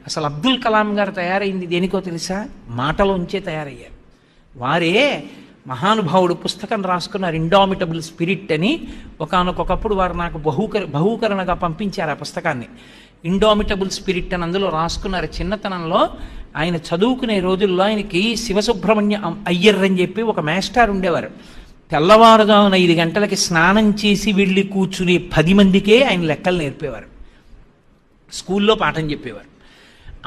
అసలు అబ్దుల్ కలాం గారు తయారైంది దేనికో తెలుసా? మాటలోంచే తయారయ్యారు. వారే మహానుభావుడు పుస్తకం రాసుకున్నారు, ఇండామిటబుల్ స్పిరిట్ అని. ఒకానొకప్పుడు వారు నాకు బహూకరణగా పంపించారు ఆ పుస్తకాన్ని. ఇండామిటబుల్ స్పిరిట్ అని అందులో రాసుకున్నారు. చిన్నతనంలో ఆయన చదువుకునే రోజుల్లో ఆయనకి శివసుబ్రహ్మణ్య అయ్యర్ అని చెప్పి ఒక మాస్టర్ ఉండేవారు. తెల్లవారుజామున 5 గంటలకి స్నానం చేసి వెళ్ళి కూర్చుని 10 మందికే ఆయన లెక్కలు నేర్పేవారు. స్కూల్లో పాఠం చెప్పేవారు.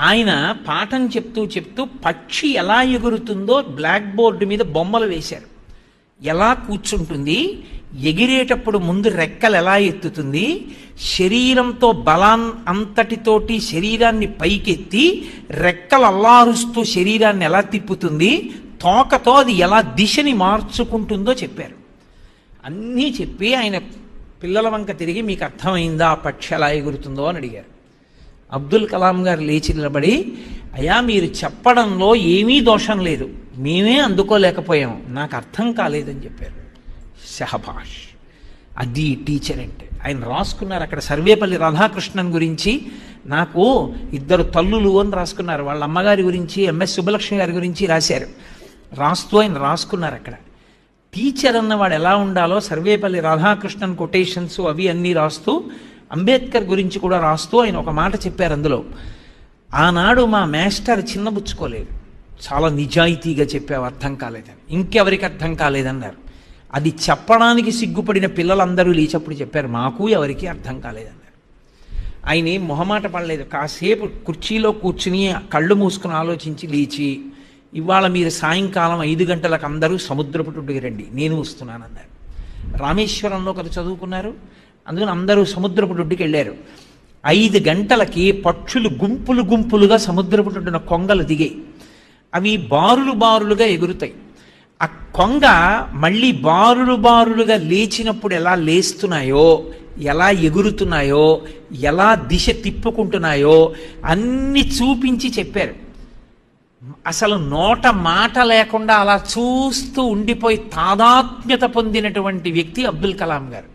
ఆయన పాఠం చెప్తూ చెప్తూ పక్షి ఎలా ఎగురుతుందో బ్లాక్ బోర్డు మీద బొమ్మలు వేశారు. ఎలా కూర్చుంటుంది, ఎగిరేటప్పుడు ముందు రెక్కలు ఎలా ఎత్తుతుంది, శరీరంతో అంతటితోటి శరీరాన్ని పైకెత్తి రెక్కలు అల్లారుస్తూ శరీరాన్ని ఎలా తిప్పుతుంది, తోకతో అది ఎలా దిశని మార్చుకుంటుందో చెప్పారు. అన్నీ చెప్పి ఆయన పిల్లల వంక తిరిగి, మీకు అర్థమైందా ఆ పక్షి ఎలా ఎగురుతుందో అని అడిగారు. అబ్దుల్ కలాం గారు లేచి నిలబడి, అయ్యా మీరు చెప్పడంలో ఏమీ దోషం లేదు, మేమే అందుకోలేకపోయాం, నాకు అర్థం కాలేదని చెప్పారు. షహబాష్, అది టీచర్ అంటే. ఆయన రాసుకున్నారు అక్కడ సర్వేపల్లి రాధాకృష్ణన్ గురించి, నాకు 2 తల్లులు అని రాసుకున్నారు. వాళ్ళ అమ్మగారి గురించి ఎంఎస్ సుబ్బలక్ష్మి గారి గురించి రాశారు. రాస్తూ ఆయన రాసుకున్నారు అక్కడ. టీచర్ అన్నవాడు ఎలా ఉండాలో సర్వేపల్లి రాధాకృష్ణన్ కొటేషన్స్ అవి అన్నీ రాస్తూ, అంబేద్కర్ గురించి కూడా రాస్తూ ఆయన ఒక మాట చెప్పారు అందులో. ఆనాడు మా మాస్టర్ చిన్నబుచ్చుకోలేదు, చాలా నిజాయితీగా చెప్పావు, అర్థం కాలేదని. ఇంకెవరికి అర్థం కాలేదన్నారు. అది చెప్పడానికి సిగ్గుపడిన పిల్లలందరూ లేచప్పుడు చెప్పారు, మాకు ఎవరికి అర్థం కాలేదన్నారు. ఆయన ఏం మొహమాట పడలేదు. కాసేపు కుర్చీలో కూర్చుని కళ్ళు మూసుకుని ఆలోచించి లేచి, ఇవాళ మీరు సాయంకాలం 5 గంటలకు అందరూ సముద్రపు ఒడ్డుకి రండి, నేను వస్తున్నానన్నారు. రామేశ్వరంలో కదా చదువుకున్నారు, అందుకని అందరూ సముద్రపు ఒడ్డుకి వెళ్ళారు. 5 గంటలకి పక్షులు గుంపులు గుంపులుగా సముద్రపు ఒడ్డున కొంగలు దిగాయి. అవి బారులు బారులుగా ఎగురుతాయి. ఆ కొంగ మళ్ళీ బారులు బారులుగా లేచినప్పుడు ఎలా లేస్తున్నాయో, ఎలా ఎగురుతున్నాయో, ఎలా దిశ తిప్పుకుంటున్నాయో అన్ని చూపించి చెప్పారు. అసలు నోట మాట లేకుండా అలా చూస్తూ ఉండిపోయి తాదాత్మ్యత పొందినటువంటి వ్యక్తి అబ్దుల్ కలాం గారు.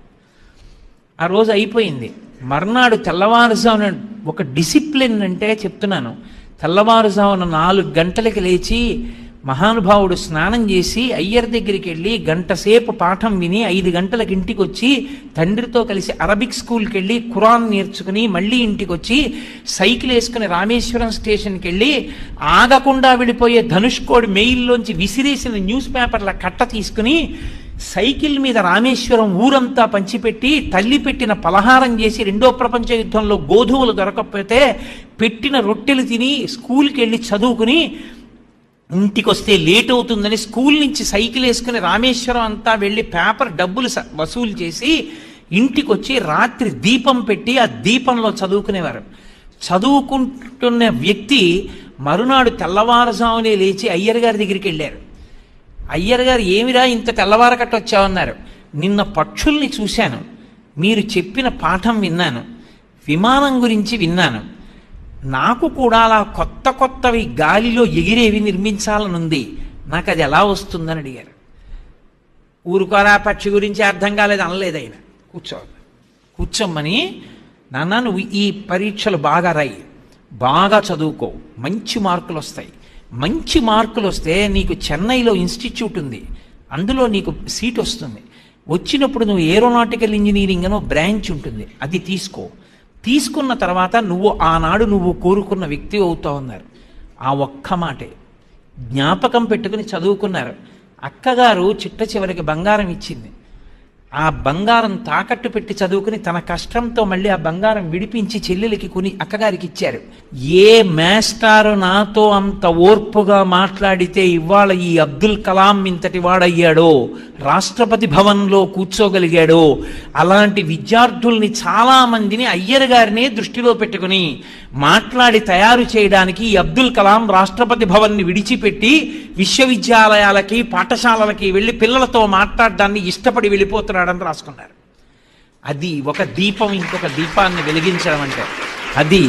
ఆ రోజు అయిపోయింది. మర్నాడు తెల్లవారుజామున ఒక డిసిప్లిన్ అంటే చెప్తున్నాను, తెల్లవారుజామున 4 గంటలకి లేచి మహానుభావుడు స్నానం చేసి అయ్యర్ దగ్గరికి వెళ్ళి 1 గంట సేపు పాఠం విని 5 గంటలకు ఇంటికి వచ్చి తండ్రితో కలిసి అరబిక్ స్కూల్కి వెళ్ళి ఖురాన్ నేర్చుకుని మళ్ళీ ఇంటికి వచ్చి సైకిల్ వేసుకుని రామేశ్వరం స్టేషన్కి వెళ్ళి ఆగకుండా వెళ్ళిపోయే ధనుష్కోడి మెయిల్లోంచి విసిరేసిన న్యూస్ పేపర్ల కట్ట తీసుకుని సైకిల్ మీద రామేశ్వరం ఊరంతా పంచిపెట్టి తల్లి పెట్టిన పలహారం చేసి 2వ ప్రపంచ యుద్ధంలో గోధుమలు దొరకకపోతే పెట్టిన రొట్టెలు తిని స్కూల్కి వెళ్ళి చదువుకుని ఇంటికి వస్తే లేట్ అవుతుందని స్కూల్ నుంచి సైకిల్ వేసుకుని రామేశ్వరం అంతా వెళ్ళి పేపర్ డబ్బులు వసూలు చేసి ఇంటికి వచ్చి రాత్రి దీపం పెట్టి ఆ దీపంలో చదువుకునేవారు. చదువుకుంటున్న వ్యక్తి మరునాడు తెల్లవారుజామునే లేచి అయ్యర్ గారి దగ్గరికి వెళ్ళారు. అయ్యర్ గారు, ఏమిరా ఇంత తెల్లవారకట్ట వచ్చావన్నారు. నిన్న పక్షుల్ని చూశాను, మీరు చెప్పిన పాఠం విన్నాను, విమానం గురించి విన్నాను, నాకు కూడా అలా కొత్త కొత్తవి గాలిలో ఎగిరేవి నిర్మించాలనుంది, నాకు అది ఎలా వస్తుందని అడిగారు. ఊరుకోరా, పక్షి గురించి అర్థం కాలేదు అనలేదు ఆయన. కూర్చోమ్మని, నాన్న నువ్వు ఈ పరీక్షలు బాగా రాయి, బాగా చదువుకో, మంచి మార్కులు వస్తాయి. మంచి మార్కులు వస్తే నీకు చెన్నైలో ఇన్స్టిట్యూట్ ఉంది, అందులో నీకు సీట్ వస్తుంది. వచ్చినప్పుడు నువ్వు ఏరోనాటికల్ ఇంజనీరింగ్ అనో బ్రాంచ్ ఉంటుంది, అది తీసుకో. తీసుకున్న తర్వాత ఆనాడు నువ్వు కోరుకున్న వ్యక్తి అవుతావు అన్నారు. ఆ ఒక్క మాటే జ్ఞాపకం పెట్టుకుని చదువుకున్నారు. అక్కగారు చిట్ట చివరికి బంగారం ఇచ్చింది. ఆ బంగారం తాకట్టు పెట్టి చదువుకుని తన కష్టంతో మళ్ళీ ఆ బంగారం విడిపించి చెల్లెలికి కొని అక్కగారికి ఇచ్చారు. ఏ మాస్టారు నాతో అంత ఓర్పుగా మాట్లాడితే ఇవాళ ఈ అబ్దుల్ కలాం ఇంతటి వాడయ్యాడో, రాష్ట్రపతి భవన్లో కూర్చోగలిగాడో, అలాంటి విద్యార్థుల్ని చాలామందిని అయ్యర్ గారినే దృష్టిలో పెట్టుకుని మాట్లాడి తయారు చేయడానికి ఈ అబ్దుల్ కలాం రాష్ట్రపతి భవన్ని విడిచిపెట్టి విశ్వవిద్యాలయాలకి పాఠశాలలకి వెళ్ళి పిల్లలతో మాట్లాడడాన్ని ఇష్టపడి వెళ్ళిపోతున్నాడని రాసుకున్నారు. అది ఒక దీపం ఇంకొక దీపాన్ని వెలిగించడం అంటే, అది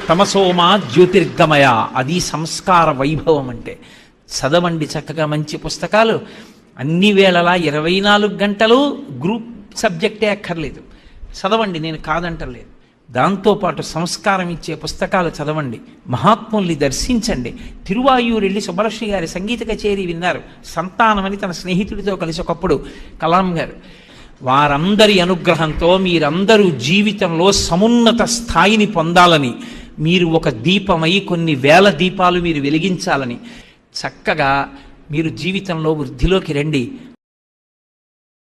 తమసోమా జ్యోతిర్గమయ, అది సంస్కార వైభవం అంటే. చదవండి చక్కగా మంచి పుస్తకాలు, అన్ని వేళలా 24 గంటలు గ్రూప్ సబ్జెక్టే అక్కర్లేదు, చదవండి, నేను కాదంటలేదు. దాంతోపాటు సంస్కారం ఇచ్చే పుస్తకాలు చదవండి, మహాత్ముల్ని దర్శించండి. తిరువాయూరు వెళ్ళి సుబ్బలక్ష్మి గారి సంగీత కచేరీ విన్నారు. సంతానమని తన స్నేహితుడితో కలిసి ఒకప్పుడు కలాం గారు. వారందరి అనుగ్రహంతో మీరందరూ జీవితంలో సమున్నత స్థాయిని పొందాలని, మీరు ఒక దీపమై కొన్ని వేల దీపాలు మీరు వెలిగించాలని, చక్కగా మీరు జీవితంలో వృద్ధిలోకి రండి.